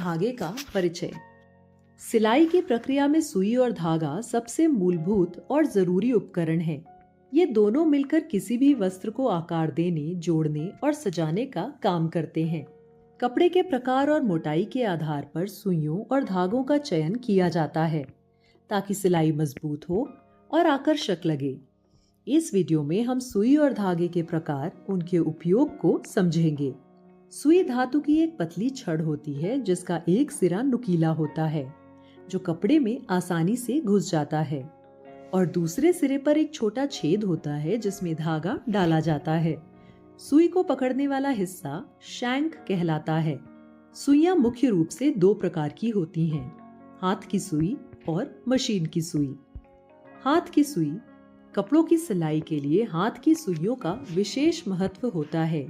धागे का परिचय। सिलाई की प्रक्रिया में सुई और धागा सबसे मूलभूत और जरूरी उपकरण है। ये दोनों मिलकर किसी भी वस्त्र को आकार देने, जोड़ने और सजाने का काम करते हैं। कपड़े के प्रकार और मोटाई के आधार पर सुइयों और धागों का चयन किया जाता है ताकि सिलाई मजबूत हो और आकर्षक लगे। इस वीडियो में हम सुई और धागे के प्रकार, उनके उपयोग को समझेंगे। सुई धातु की एक पतली छड़ होती है जिसका एक सिरा नुकीला होता है जो कपड़े में आसानी से घुस जाता है और दूसरे सिरे पर एक छोटा छेद होता है जिसमें धागा डाला जाता है। सुई को पकड़ने वाला हिस्सा शैंक कहलाता है। सुइयां मुख्य रूप से दो प्रकार की होती हैं, हाथ की सुई और मशीन की सुई। हाथ की सुई कपड़ों की सिलाई के लिए हाथ की सुइयों का विशेष महत्व होता है।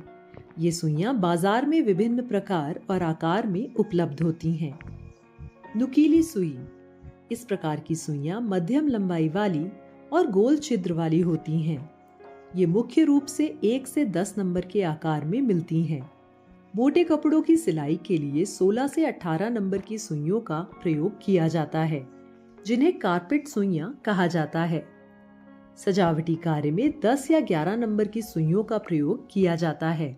ये सुइयां बाजार में विभिन्न प्रकार और आकार में उपलब्ध होती हैं। नुकीली सुई, इस प्रकार की सुइयां मध्यम लंबाई वाली और गोल छिद्र वाली होती हैं। ये मुख्य रूप से 1 से 10 नंबर के आकार में मिलती हैं। मोटे कपड़ों की सिलाई के लिए 16 से 18 नंबर की सुइयों का प्रयोग किया जाता है जिन्हें कारपेट सुइयां कहा जाता है। सजावटी कार्य में 10 या 11 नंबर की सुइयों का प्रयोग किया जाता है।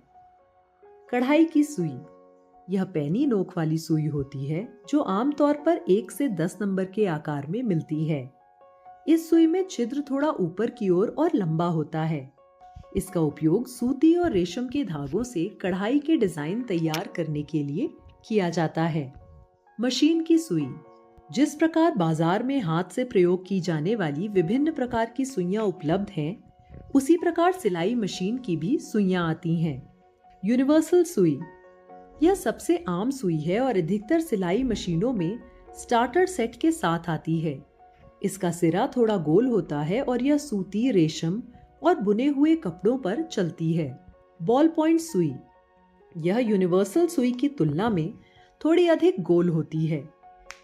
कढ़ाई की सुई, यह पैनी नोक वाली सुई होती है जो आमतौर पर 1 से 10 नंबर के आकार में मिलती है। इस सुई में छिद्र थोड़ा ऊपर की ओर और लंबा होता है। इसका उपयोग सूती और रेशम के धागों से कढ़ाई के डिजाइन तैयार करने के लिए किया जाता है। मशीन की सुई, जिस प्रकार बाजार में हाथ से प्रयोग की जाने वाली विभिन्न प्रकार की सुइयां उपलब्ध हैं, उसी प्रकार सिलाई मशीन की भी सुइयां आती हैं। यूनिवर्सल सुई, यह सबसे आम सुई है और अधिकतर सिलाई मशीनों में स्टार्टर सेट के साथ आती है। इसका सिरा थोड़ा गोल होता है और यह सूती, रेशम और बुने हुए कपड़ों पर चलती है। बॉल पॉइंट सुई, यह यूनिवर्सल सुई की तुलना में थोड़ी अधिक गोल होती है।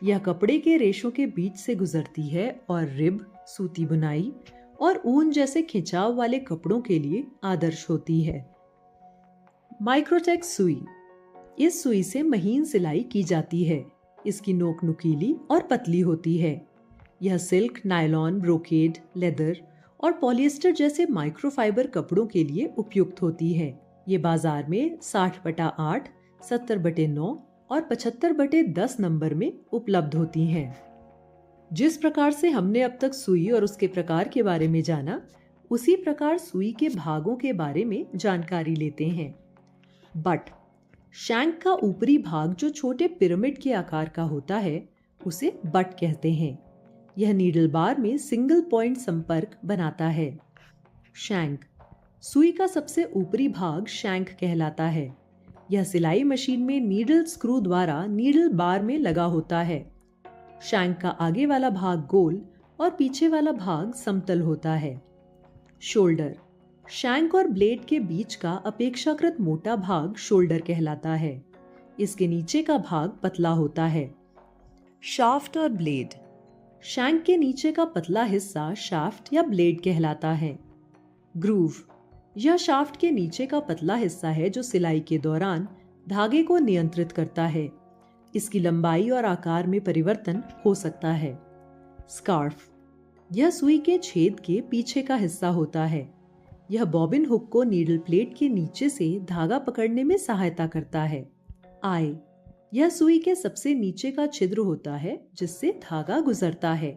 यह कपड़े के रेशों के बीच से गुजरती है और रिब, सूती बुनाई और ऊन जैसे खिंचाव वाले कपड़ों के लिए आदर्श होती है। माइक्रोटेक सुई, इस सुई से महीन सिलाई की जाती है। इसकी नोक नुकीली और पतली होती है। यह सिल्क, नायलॉन, ब्रोकेड, लेदर और पॉलिएस्टर जैसे माइक्रोफाइबर कपड़ों के लिए उपयुक्त होती है। ये बाजार में 60/8, 70/9 और 75/10 नंबर में उपलब्ध होती हैं। जिस प्रकार से हमने अब तक सुई और उसके प्रकार के बारे में जाना, उसी प्रकार सुई के भागों के बारे में जानकारी लेते हैं। बट, शैंक का ऊपरी भाग जो छोटे पिरामिड के आकार का होता है उसे बट कहते हैं। यह नीडल बार में सिंगल पॉइंट संपर्क बनाता है। शैंक, सुई का सबसे ऊपरी भाग शैंक कहलाता है। यह सिलाई मशीन में नीडल स्क्रू द्वारा नीडल बार में लगा होता है। शैंक का आगे वाला भाग गोल और पीछे वाला भाग समतल होता है। शोल्डर, शैंक और ब्लेड के बीच का अपेक्षाकृत मोटा भाग शोल्डर कहलाता है। इसके नीचे का भाग पतला होता है। शाफ्ट और ब्लेड, शैंक के नीचे का पतला हिस्सा शाफ्ट या ब्लेड कहलाता है। ग्रूव, यह शाफ्ट के नीचे का पतला हिस्सा है जो सिलाई के दौरान धागे को नियंत्रित करता है। इसकी लंबाई और आकार में परिवर्तन हो सकता है। स्कार्फ, यह सुई के छेद के पीछे का हिस्सा होता है। यह बॉबिन हुक को नीडल प्लेट के नीचे से धागा पकड़ने में सहायता करता है। आई, यह सुई के सबसे नीचे का छिद्र होता है जिससे धागा गुजरता है।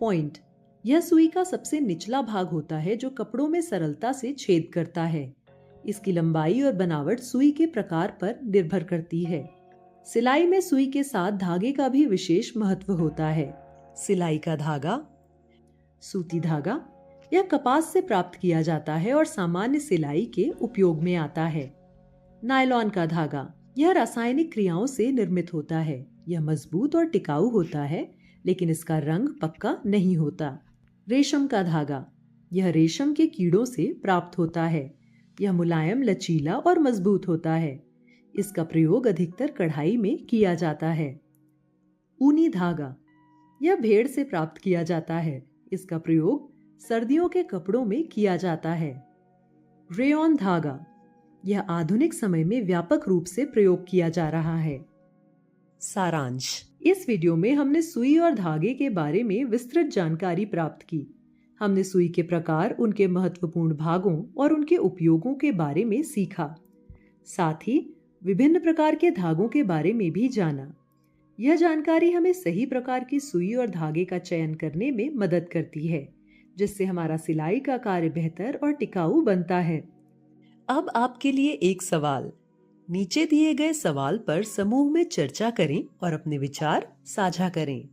पॉइंट, यह सुई का सबसे निचला भाग होता है जो कपड़ों में सरलता से छेद करता है। इसकी लंबाई और बनावट सुई के प्रकार पर निर्भर करती है। सिलाई में सुई के साथ धागे का भी विशेष महत्व होता है। सिलाई का धागा, सूती धागा यह कपास से प्राप्त किया जाता है और सामान्य सिलाई के उपयोग में आता है। नायलॉन का धागा, यह रासायनिक क्रियाओं से निर्मित होता है। यह मजबूत और टिकाऊ होता है लेकिन इसका रंग पक्का नहीं होता। रेशम का धागा, यह रेशम के कीड़ों से प्राप्त होता है। यह मुलायम, लचीला और मजबूत होता है। इसका प्रयोग अधिकतर कढ़ाई में किया जाता है। ऊनी धागा, यह भेड़ से प्राप्त किया जाता है। इसका प्रयोग सर्दियों के कपड़ों में किया जाता है। रेयॉन धागा, यह आधुनिक समय में व्यापक रूप से प्रयोग किया जा रहा है। सारांश। इस वीडियो में हमने सुई और धागे के बारे में विस्तृत जानकारी प्राप्त की। हमने सुई के प्रकार, उनके महत्वपूर्ण भागों और उनके उपयोगों के बारे में सीखा। साथ ही विभिन्न प्रकार के धागों के बारे में भी जाना। यह जानकारी हमें सही प्रकार की सुई और धागे का चयन करने में मदद करती है, जिससे हमारा सिलाई का कार्य बेहतर और टिकाऊ बनता है। अब आपके लिए एक सवाल। नीचे दिए गए सवाल पर समूह में चर्चा करें और अपने विचार साझा करें।